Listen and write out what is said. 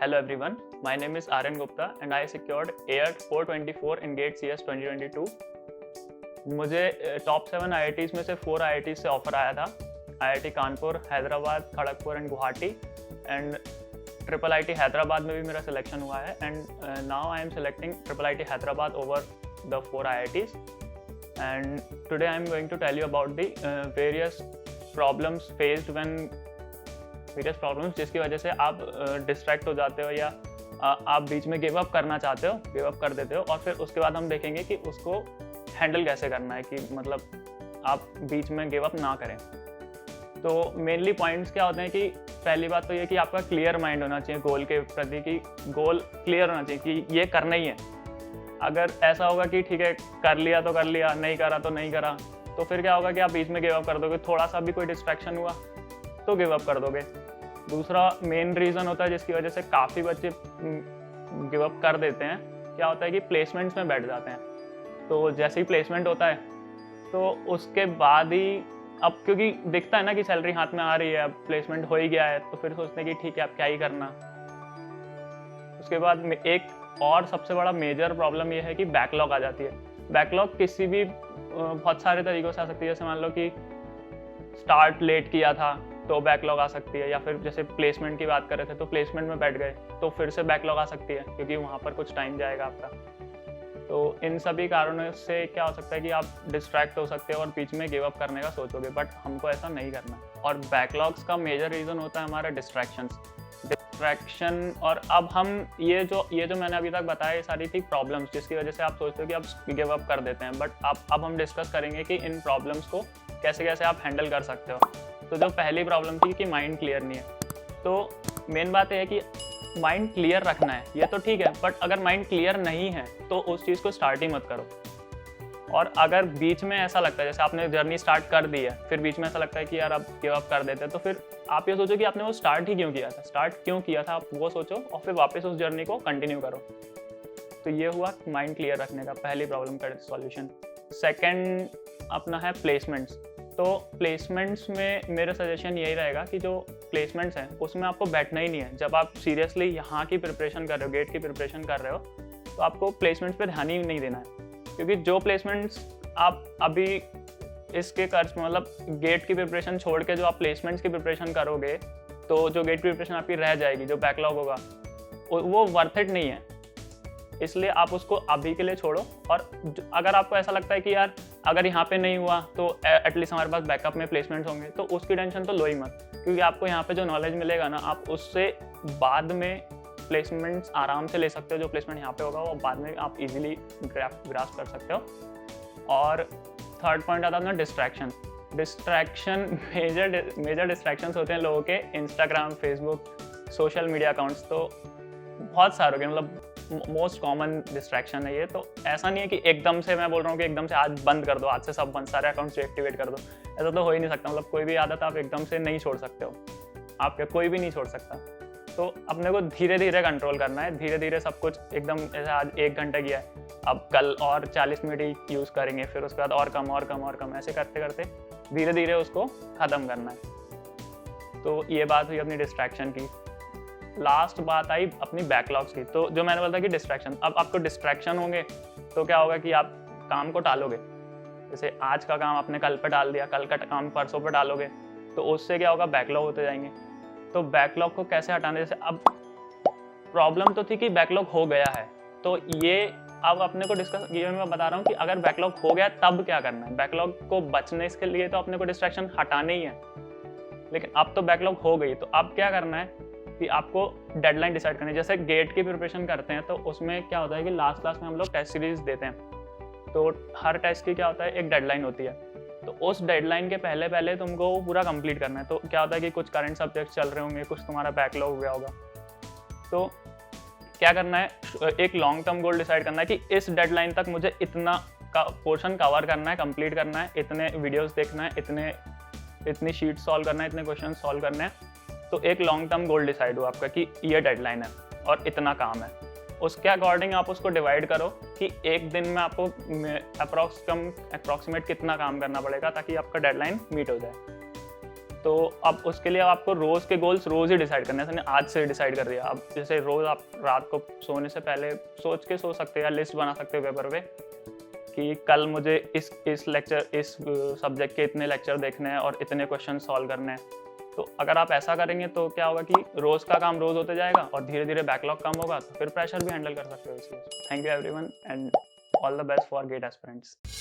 Hello everyone, my name is Aryan Gupta and I secured AIR 424 in GATE CS 2022. मुझे top 7 IITs में से 4 IITs से offer आया था, IIT Kanpur, Hyderabad, Kharagpur and Guwahati and IIIT Hyderabad में भी मेरा सिलेक्शन हुआ है and now I am selecting IIIT Hyderabad over the 4 IITs and today I am going to tell you about the various problems faced when various problems जिसकी वजह से आप डिस्ट्रैक्ट हो जाते हो या आप बीच में गिव अप करना चाहते हो, गिव अप कर देते हो और फिर उसके बाद हम देखेंगे कि उसको हैंडल कैसे करना है कि मतलब आप बीच में गिव अप ना करें। तो मेनली पॉइंट्स क्या होते हैं कि पहली बात तो ये कि आपका क्लियर माइंड होना चाहिए गोल के प्रति, कि गोल क्लियर होना चाहिए कि ये करना ही है। अगर ऐसा होगा कि ठीक है कर लिया तो कर लिया, नहीं करा तो नहीं करा, तो फिर क्या होगा कि आप बीच में गिव अप कर दोगे। थोड़ा सा भी कोई डिस्ट्रैक्शन हुआ तो गिव अप कर दोगे। दूसरा मेन रीज़न होता है जिसकी वजह से काफ़ी बच्चे गिव अप कर देते हैं, क्या होता है कि प्लेसमेंट्स में बैठ जाते हैं। तो जैसे ही प्लेसमेंट होता है तो उसके बाद ही अब क्योंकि दिखता है ना कि सैलरी हाथ में आ रही है, अब प्लेसमेंट हो ही गया है, तो फिर सोचते हैं कि ठीक है अब क्या ही करना। उसके बाद एक और सबसे बड़ा मेजर प्रॉब्लम ये है कि बैकलॉग आ जाती है। बैकलॉग किसी भी बहुत सारे तरीक़ों से आ सकती है। जैसे मान लो कि स्टार्ट लेट किया था तो बैकलॉग आ सकती है, या फिर जैसे प्लेसमेंट की बात कर रहे थे तो प्लेसमेंट में बैठ गए तो फिर से बैकलॉग आ सकती है क्योंकि वहाँ पर कुछ टाइम जाएगा आपका। तो इन सभी कारणों से क्या हो सकता है कि आप डिस्ट्रैक्ट हो सकते हो और बीच में गिव अप करने का सोचोगे, बट हमको ऐसा नहीं करना। और बैकलॉग्स का मेजर रीज़न होता है हमारा डिस्ट्रैक्शन। और अब हम ये जो मैंने अभी तक बताया ये सारी थी प्रॉब्लम्स जिसकी वजह से आप सोचते हो कि आप गिव अप कर देते हैं, बट अब हम डिस्कस करेंगे कि इन प्रॉब्लम्स को कैसे कैसे आप हैंडल कर सकते हो। तो जो पहली प्रॉब्लम थी कि माइंड क्लियर नहीं है, तो मेन बात यह है कि माइंड क्लियर रखना है, ये तो ठीक है, बट अगर माइंड क्लियर नहीं है तो उस चीज़ को स्टार्ट ही मत करो। और अगर बीच में ऐसा लगता है जैसे आपने जर्नी स्टार्ट कर दी है, फिर बीच में ऐसा लगता है कि यार अब गिव अप कर देते हैं, तो फिर आप ये सोचो कि आपने वो स्टार्ट ही क्यों किया था, आप वो सोचो और फिर वापस उस जर्नी को कंटिन्यू करो। तो ये हुआ माइंड क्लियर रखने का पहली प्रॉब्लम का सॉल्यूशन। सेकंड अपना है प्लेसमेंट्स। तो प्लेसमेंट्स में मेरा सजेशन यही रहेगा कि जो प्लेसमेंट्स हैं उसमें आपको बैठना ही नहीं है। जब आप सीरियसली यहाँ की प्रिपरेशन कर रहे हो, गेट की प्रिपरेशन कर रहे हो, तो आपको प्लेसमेंट्स पे ध्यान ही नहीं देना है, क्योंकि जो प्लेसमेंट्स आप अभी इसके कर्ज में मतलब गेट की प्रिपरेशन छोड़ के जो आप प्लेसमेंट्स की प्रिपरेशन करोगे, तो जो गेट की प्रिपरेशन आपकी रह जाएगी, जो बैकलॉग होगा, वो वर्थ इट नहीं है। इसलिए आप उसको अभी के लिए छोड़ो। और अगर आपको ऐसा लगता है कि यार अगर यहाँ पे नहीं हुआ तो एटलीस्ट हमारे पास बैकअप में प्लेसमेंट्स होंगे, तो उसकी टेंशन तो लो ही मत, क्योंकि आपको यहाँ पे जो नॉलेज मिलेगा ना, आप उससे बाद में प्लेसमेंट्स आराम से ले सकते हो। जो प्लेसमेंट यहाँ पे होगा वो बाद में आप इजीली ग्रास्प कर सकते हो। और थर्ड पॉइंट आता है अपना डिस्ट्रैक्शन। मेजर डिस्ट्रैक्शंस होते हैं लोगों के Instagram, Facebook, social media accounts, तो बहुत सारे हो गए, मतलब मोस्ट कॉमन डिस्ट्रैक्शन है ये। तो ऐसा नहीं है कि एकदम से मैं बोल रहा हूँ कि एकदम से आज बंद कर दो, आज से सब बंद, सारे अकाउंट्स डीएक्टिवेट कर दो, ऐसा तो हो ही नहीं सकता। मतलब कोई भी आदत आप एकदम से नहीं छोड़ सकते हो, आपके कोई भी नहीं छोड़ सकता। तो अपने को धीरे धीरे कंट्रोल करना है, धीरे धीरे सब कुछ एकदम। जैसे आज 1 घंटा किया है, अब कल और 40 मिनट ही यूज़ करेंगे, फिर उसके बाद और कम, ऐसे करते करते धीरे धीरे उसको ख़त्म करना है। तो ये बात हुई अपनी डिस्ट्रैक्शन की। लास्ट बात आई अपनी बैकलॉग्स की। तो जो मैंने बोला था कि डिस्ट्रैक्शन, अब आपको डिस्ट्रैक्शन होंगे तो क्या होगा कि आप काम को टालोगे। जैसे आज का काम आपने कल पे डाल दिया, कल का काम परसों पे डालोगे, तो उससे क्या होगा, बैकलॉग होते जाएंगे। तो बैकलॉग को कैसे हटाना, जैसे अब प्रॉब्लम तो थी कि बैकलॉग हो गया है, तो ये अब अपने को डिस्कस, ये मैं बता रहा हूँ कि अगर बैकलॉग हो गया तब क्या करना है। बैकलॉग को बचने के लिए तो अपने को डिस्ट्रैक्शन हटाने ही है, लेकिन अब तो बैकलॉग हो गई, तो अब क्या करना है कि आपको डेडलाइन डिसाइड करनी है। जैसे गेट की प्रिपरेशन करते हैं तो उसमें क्या होता है कि लास्ट में हम लोग टेस्ट सीरीज देते हैं, तो हर टेस्ट की क्या होता है एक डेडलाइन होती है। तो उस डेडलाइन के पहले तुमको पूरा कंप्लीट करना है। तो क्या होता है कि कुछ करंट सब्जेक्ट चल रहे होंगे, कुछ तुम्हारा बैकलॉग हो गया होगा, तो क्या करना है, एक लॉन्ग टर्म गोल डिसाइड करना है कि इस डेडलाइन तक मुझे इतना का पोर्शन कवर करना है, कंप्लीट करना है, इतने वीडियोस देखना है, इतनी शीट सॉल्व करना है, इतने क्वेश्चन सॉल्व करने हैं। तो एक लॉन्ग टर्म गोल डिसाइड हो आपका कि ये डेडलाइन है और इतना काम है। उसके अकॉर्डिंग आप उसको डिवाइड करो कि एक दिन में आपको अप्रॉक्सीमेट कितना काम करना पड़ेगा ताकि आपका डेडलाइन मीट हो जाए। तो अब उसके लिए आपको रोज़ के गोल्स रोज़ ही डिसाइड करने हैं, आज से डिसाइड कर दिया। अब जैसे रोज़ आप रात को सोने से पहले सोच के सो सकते हो या लिस्ट बना सकते हो पेपर पे कि कल मुझे इस लेक्चर, इस सब्जेक्ट के इतने लेक्चर देखने हैं और इतने क्वेश्चन सॉल्व करने हैं। तो अगर आप ऐसा करेंगे तो क्या होगा कि रोज़ का काम रोज़ होते जाएगा और धीरे धीरे बैकलॉग कम होगा, तो फिर प्रेशर भी हैंडल कर सकते हो इसलिए। Thank you everyone and all the best for GATE aspirants.